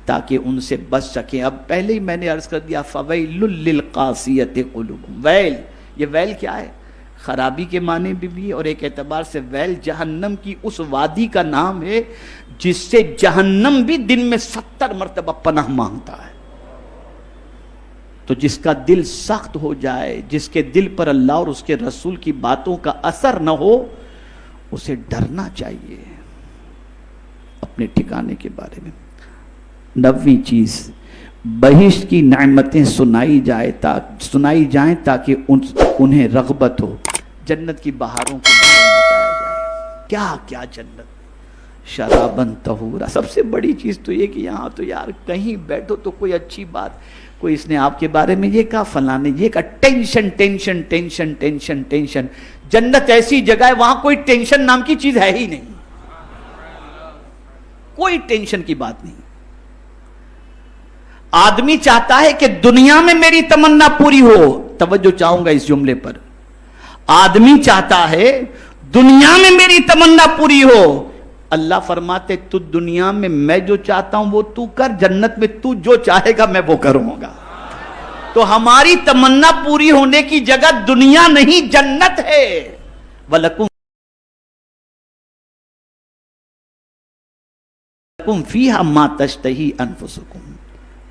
تاکہ ان سے بچ سکیں۔ اب پہلے ہی میں نے عرض کر دیا فَوَيْلٌ لِّلْقَاسِيَةِ قُلُوبُهُمْ، ویل، یہ ویل کیا ہے؟ خرابی کے معنی بھی، اور ایک اعتبار سے ویل جہنم کی اس وادی کا نام ہے جس سے جہنم بھی دن میں 70 مرتبہ پناہ مانگتا ہے۔ تو جس کا دل سخت ہو جائے، جس کے دل پر اللہ اور اس کے رسول کی باتوں کا اثر نہ ہو، اسے ڈرنا چاہیے اپنے ٹھکانے کے بارے میں۔ 9ویں چیز، بہشت کی نعمتیں سنائی جائیں تاکہ انہیں رغبت ہو۔ جنت کی بہاروں کے بارے میں بتایا جائے، کیا کیا جنت، شرابن طہورا۔ سب سے بڑی چیز تو یہ کہ یہاں تو یار کہیں بیٹھو تو کوئی اچھی بات، کوئی اس نے آپ کے بارے میں یہ کہا، فلاں نے یہ کہا، tension tension tension tension tension. جنت ایسی جگہ ہے وہاں کوئی ٹینشن نام کی چیز ہے ہی نہیں، کوئی ٹینشن کی بات نہیں۔ آدمی چاہتا ہے کہ دنیا میں میری تمنا پوری ہو، توجہ چاہوں گا اس جملے پر، آدمی چاہتا ہے دنیا میں میری تمنا پوری ہو، اللہ فرماتے تو دنیا میں میں جو چاہتا ہوں وہ تو کر، جنت میں تو جو چاہے گا میں وہ کروں گا۔ تو ہماری تمنا پوری ہونے کی جگہ دنیا نہیں جنت ہے. وَلَكُمْ فِيهَا مَا تَشْتَهِي أَنفُسُكُمْ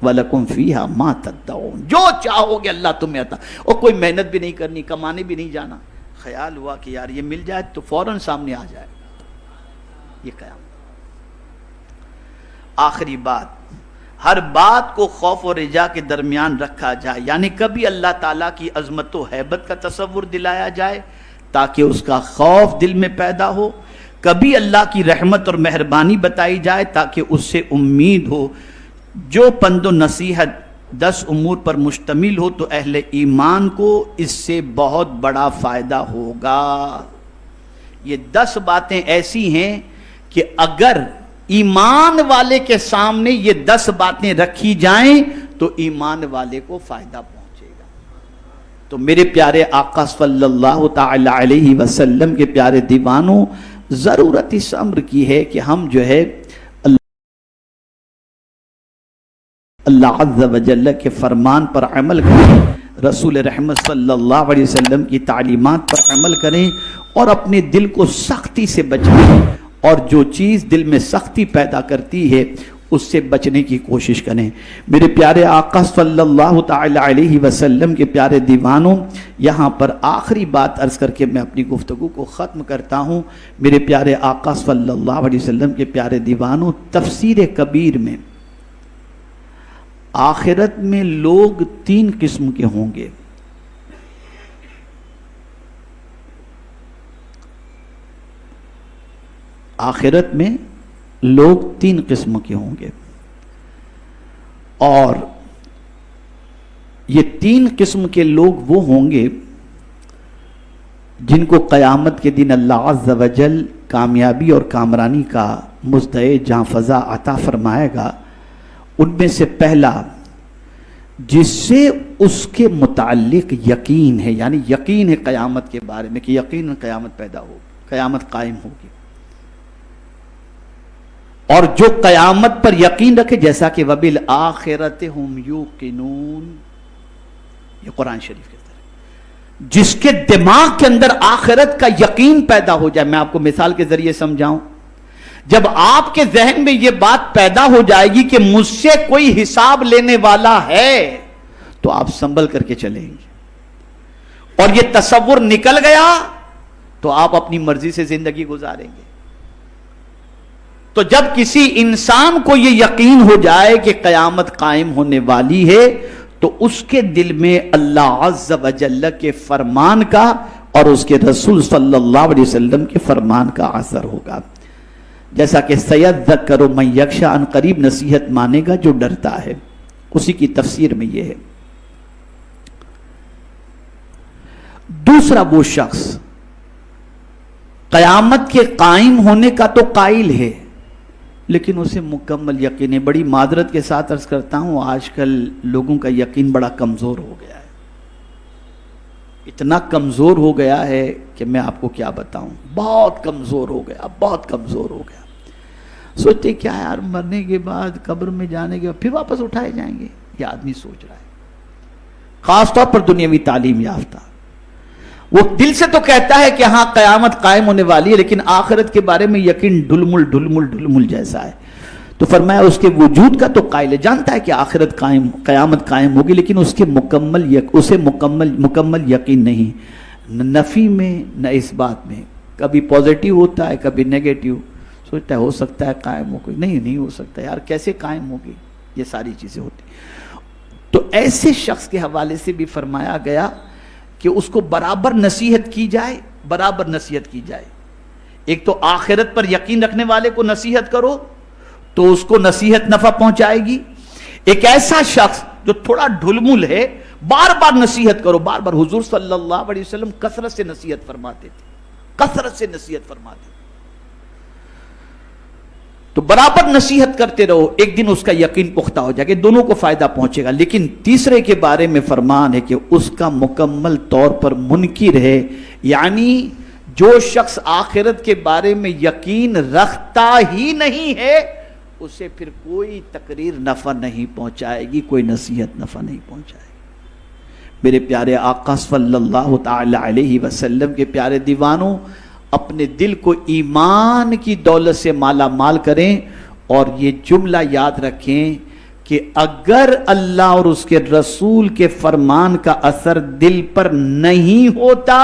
وَلَكُمْ فِيهَا مَا تَدَّعُونَ. جو چاہو گے اللہ تمہیں عطا. اور کوئی محنت بھی نہیں کرنی, کمانے بھی نہیں جانا. خیال ہوا کہ یار یہ مل جائے تو فوراً سامنے آ جائے. یہ قیام. آخری بات, ہر بات کو خوف و رجا کے درمیان رکھا جائے, یعنی کبھی اللہ تعالیٰ کی عظمت و ہیبت کا تصور دلایا جائے تاکہ اس کا خوف دل میں پیدا ہو, کبھی اللہ کی رحمت اور مہربانی بتائی جائے تاکہ اس سے امید ہو. جو پند و نصیحت 10 امور پر مشتمل ہو تو اہل ایمان کو اس سے بہت بڑا فائدہ ہوگا. یہ 10 باتیں ایسی ہیں کہ اگر ایمان والے کے سامنے یہ 10 باتیں رکھی جائیں تو ایمان والے کو فائدہ پہنچے گا. تو میرے پیارے آقا صلی اللہ تعالی علیہ وسلم کے پیارے دیوانوں, ضرورت اس امر کی ہے کہ ہم جو ہے اللہ عز و جل کے فرمان پر عمل کریں, رسول رحمت صلی اللہ علیہ وسلم کی تعلیمات پر عمل کریں اور اپنے دل کو سختی سے بچائیں, اور جو چیز دل میں سختی پیدا کرتی ہے اس سے بچنے کی کوشش کریں. میرے پیارے آقا صلی اللہ تعالی علیہ وسلم کے پیارے دیوانوں, یہاں پر آخری بات عرض کر کے میں اپنی گفتگو کو ختم کرتا ہوں. میرے پیارے آقا صلی اللہ علیہ وسلم کے پیارے دیوانوں, تفسیر کبیر میں آخرت میں لوگ 3 قسم کے ہوں گے. آخرت میں لوگ 3 قسم کے ہوں گے, اور یہ 3 قسم کے لوگ وہ ہوں گے جن کو قیامت کے دن اللہ عز و جل کامیابی اور کامرانی کا مزدہ جاں فضا عطا فرمائے گا. ان میں سے پہلا, جس سے اس کے متعلق یقین ہے, یعنی یقین ہے قیامت کے بارے میں کہ یقین قیامت پیدا ہوگی, قیامت قائم ہوگی. اور جو قیامت پر یقین رکھے, جیسا کہ وَبِالْآخِرَةِ هُمْ يُوقِنُونَ, یہ قرآن شریف کے طرح, جس کے دماغ کے اندر آخرت کا یقین پیدا ہو جائے. میں آپ کو مثال کے ذریعے سمجھاؤں. جب آپ کے ذہن میں یہ بات پیدا ہو جائے گی کہ مجھ سے کوئی حساب لینے والا ہے, تو آپ سنبھل کر کے چلیں گے. اور یہ تصور نکل گیا تو آپ اپنی مرضی سے زندگی گزاریں گے. تو جب کسی انسان کو یہ یقین ہو جائے کہ قیامت قائم ہونے والی ہے تو اس کے دل میں اللہ عز و جل کے فرمان کا اور اس کے رسول صلی اللہ علیہ وسلم کے فرمان کا اثر ہوگا. جیسا کہ سیذکر من یخشی, ان قریب نصیحت مانے گا جو ڈرتا ہے. اسی کی تفسیر میں یہ ہے. دوسرا وہ شخص قیامت کے قائم ہونے کا تو قائل ہے لیکن اسے مکمل یقین ہے. بڑی معذرت کے ساتھ عرض کرتا ہوں, آج کل لوگوں کا یقین بڑا کمزور ہو گیا ہے. اتنا کمزور ہو گیا ہے کہ میں آپ کو کیا بتاؤں, بہت کمزور ہو گیا, بہت کمزور ہو گیا. سوچتے کیا یار, مرنے کے بعد قبر میں جانے کے بعد پھر واپس اٹھائے جائیں گے, یہ آدمی سوچ رہا ہے. خاص طور پر دنیاوی تعلیم یافتہ, وہ دل سے تو کہتا ہے کہ ہاں قیامت قائم ہونے والی ہے, لیکن آخرت کے بارے میں یقین ڈھلمل جیسا ہے. تو فرمایا اس کے وجود کا تو قائل ہے, جانتا ہے کہ آخرت قیامت قائم ہوگی, لیکن اسے مکمل یقین نہیں, نہ نفی میں نہ اس بات میں. کبھی پازیٹیو ہوتا ہے, کبھی نیگیٹیو. سوچتا ہے ہو سکتا ہے قائم ہو, کوئی نہیں ہو سکتا یار, کیسے قائم ہوگی. یہ ساری چیزیں ہوتی. تو ایسے شخص کے حوالے سے بھی فرمایا گیا کہ اس کو برابر نصیحت کی جائے. ایک تو آخرت پر یقین رکھنے والے کو نصیحت کرو تو اس کو نصیحت نفع پہنچائے گی. ایک ایسا شخص جو تھوڑا ڈھلمل ہے, بار بار نصیحت کرو, بار بار. حضور صلی اللہ علیہ وسلم کثرت سے نصیحت فرماتے تھے. تو برابر نصیحت کرتے رہو, ایک دن اس کا یقین پختہ ہو جائے گا, دونوں کو فائدہ پہنچے گا. لیکن تیسرے کے بارے میں فرمان ہے کہ اس کا مکمل طور پر منکر ہے, یعنی جو شخص آخرت کے بارے میں یقین رکھتا ہی نہیں ہے اسے پھر کوئی تقریر نفع نہیں پہنچائے گی, کوئی نصیحت نفع نہیں پہنچائے گی. میرے پیارے آقا صلی اللہ تعالی علیہ وسلم کے پیارے دیوانوں، اپنے دل کو ایمان کی دولت سے مالا مال کریں، اور یہ جملہ یاد رکھیں کہ اگر اللہ اور اس کے رسول کے فرمان کا اثر دل پر نہیں ہوتا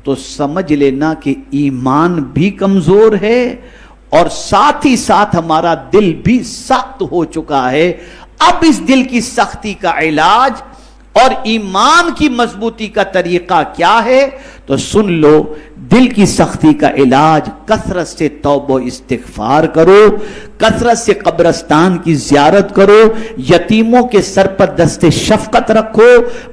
تو سمجھ لینا کہ ایمان بھی کمزور ہے اور ساتھ ہی ساتھ ہمارا دل بھی سخت ہو چکا ہے۔ اب اس دل کی سختی کا علاج اور ایمان کی مضبوطی کا طریقہ کیا ہے؟ تو سن لو، دل کی سختی کا علاج کثرت سے توبہ و استغفار کرو، کثرت سے قبرستان کی زیارت کرو، یتیموں کے سر پر دست شفقت رکھو،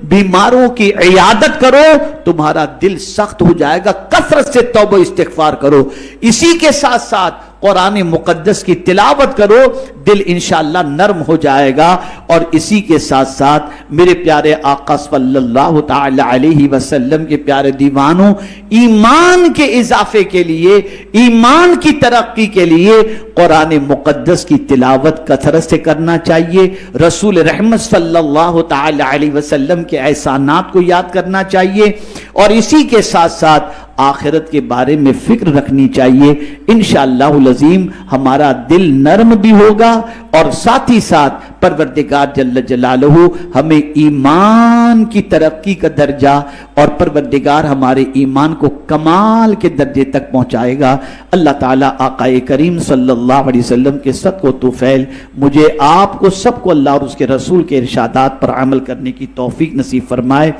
بیماروں کی عیادت کرو، تمہارا دل سخت ہو جائے گا۔ کثرت سے توبہ و استغفار کرو، اسی کے ساتھ ساتھ قرآن مقدس کی تلاوت کرو، دل انشاءاللہ نرم ہو جائے گا۔ اور اسی کے ساتھ ساتھ میرے پیارے آقا صلی اللہ تعالی علیہ وسلم کے پیارے دیوانوں، ایمان کے اضافے کے لیے، ایمان کی ترقی کے لیے قرآن مقدس کی تلاوت کثرت سے کرنا چاہیے، رسول رحمت صلی اللہ تعالی علیہ وسلم کے احسانات کو یاد کرنا چاہیے، اور اسی کے ساتھ ساتھ آخرت کے بارے میں فکر رکھنی چاہیے۔ انشاءاللہ العظیم ہمارا دل نرم بھی ہوگا، اور ساتھ ہی ساتھ پروردگار جل جلالہ ہمیں ایمان کی ترقی کا درجہ، اور پروردگار ہمارے ایمان کو کمال کے درجے تک پہنچائے گا۔ اللہ تعالیٰ آقا کریم صلی اللہ علیہ وسلم کے صدق و طفیل مجھے، آپ کو، سب کو اللہ اور اس کے رسول کے ارشادات پر عمل کرنے کی توفیق نصیب فرمائے۔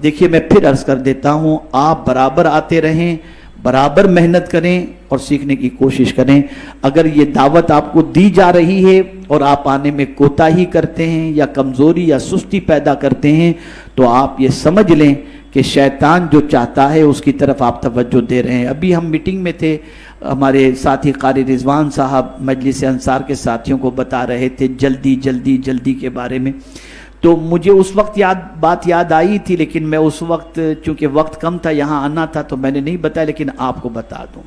دیکھیے میں پھر عرض کر دیتا ہوں، آپ برابر آتے رہیں، برابر محنت کریں اور سیکھنے کی کوشش کریں۔ اگر یہ دعوت آپ کو دی جا رہی ہے اور آپ آنے میں کوتاہی کرتے ہیں یا کمزوری یا سستی پیدا کرتے ہیں تو آپ یہ سمجھ لیں کہ شیطان جو چاہتا ہے اس کی طرف آپ توجہ دے رہے ہیں۔ ابھی ہم میٹنگ میں تھے، ہمارے ساتھی قاری رضوان صاحب مجلس انصار کے ساتھیوں کو بتا رہے تھے جلدی جلدی جلدی کے بارے میں، تو مجھے اس وقت بات یاد آئی تھی، لیکن میں اس وقت چونکہ وقت کم تھا، یہاں آنا تھا تو میں نے نہیں بتایا، لیکن آپ کو بتا دوں۔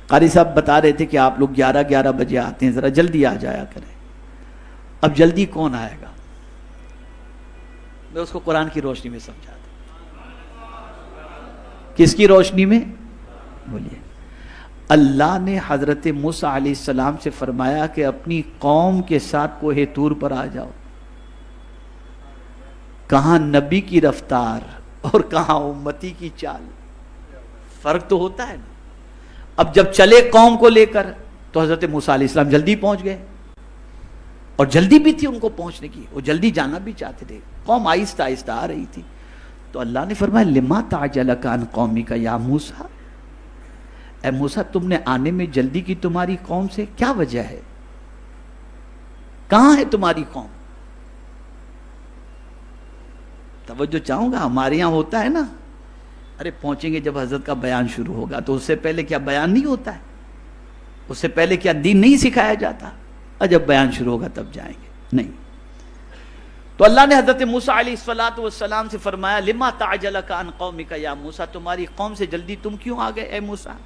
قاری صاحب بتا رہے تھے کہ آپ لوگ 11 بجے آتے ہیں، ذرا جلدی آ جایا کریں۔ اب جلدی کون آئے گا؟ میں اس کو قرآن کی روشنی میں سمجھا دوں۔ کس کی روشنی میں؟ بولیے۔ اللہ نے حضرت موسیٰ علیہ السلام سے فرمایا کہ اپنی قوم کے ساتھ کوہ طور پر آ جاؤ۔ کہاں نبی کی رفتار اور کہاں امتی کی چال، فرق تو ہوتا ہے نا۔ اب جب چلے قوم کو لے کر تو حضرت موسیٰ علیہ السلام جلدی پہنچ گئے، اور جلدی بھی تھی ان کو پہنچنے کی، وہ جلدی جانا بھی چاہتے تھے، قوم آہستہ آہستہ آ رہی تھی۔ تو اللہ نے فرمایا لما تعجلک عن قومک یا موسیٰ، اے موسیٰ تم نے آنے میں جلدی کی تمہاری قوم سے، کیا وجہ ہے؟ کہاں ہے تمہاری قوم؟ توجہ چاہوں گا، ہمارے یہاں ہوتا ہے نا، ارے پہنچیں گے جب حضرت کا بیان شروع ہوگا، تو اس سے پہلے کیا بیان نہیں ہوتا ہے؟ اس سے پہلے کیا دین نہیں سکھایا جاتا؟ اور جب بیان شروع ہوگا تب جائیں گے؟ نہیں۔ تو اللہ نے حضرت موسیٰ علیہ السلام سے فرمایا لما تعجلک عن قومک یا موسیٰ، تمہاری قوم سے جلدی تم کیوں آ گئے اے موسیٰ؟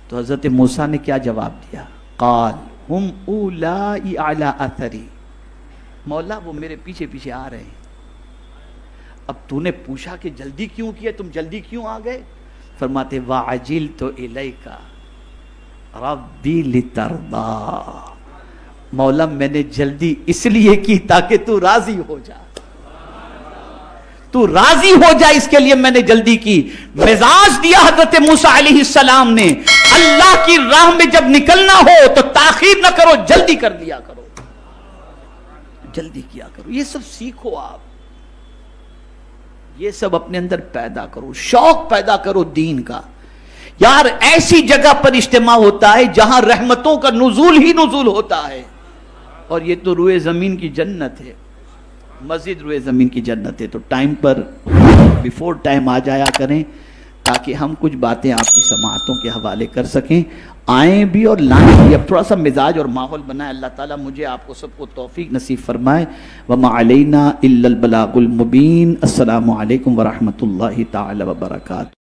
تو حضرت موسیٰ نے کیا جواب دیا؟ قال ہم اولائی علی اثری، مولا وہ میرے پیچھے پیچھے آ رہے ہیں۔ اب تو نے پوچھا کہ جلدی کیوں کیا، تم جلدی کیوں آ گئے؟ فرماتے وَعَجِلْتُ إِلَيْكَ رَبِّي لِتَرْضَى، مولا میں نے جلدی اس لیے کی تاکہ تو راضی ہو جا، تو راضی ہو جا، اس کے لیے میں نے جلدی کی۔ مزاج دیا حضرت موسیٰ علیہ السلام نے، اللہ کی راہ میں جب نکلنا ہو تو تاخیر نہ کرو، جلدی کر لیا کرو، جلدی کیا کرو۔ یہ سب سیکھو، آپ یہ سب اپنے اندر پیدا کرو، شوق پیدا کرو دین کا۔ یار ایسی جگہ پر اجتماع ہوتا ہے جہاں رحمتوں کا نزول ہی نزول ہوتا ہے، اور یہ تو روئے زمین کی جنت ہے، مسجد روئے زمین کی جنت ہے۔ تو ٹائم پر بیفور ٹائم آ جایا کریں تاکہ ہم کچھ باتیں آپ کی سماعتوں کے حوالے کر سکیں، آئیں بھی اور لائیں بھی۔ اب تھوڑا سا مزاج اور ماحول بنائے، اللہ تعالیٰ مجھے آپ کو سب کو توفیق نصیب فرمائے۔ وما علینا الا البلاغ المبین۔ السلام علیکم ورحمۃ اللہ تعالی وبرکاتہ۔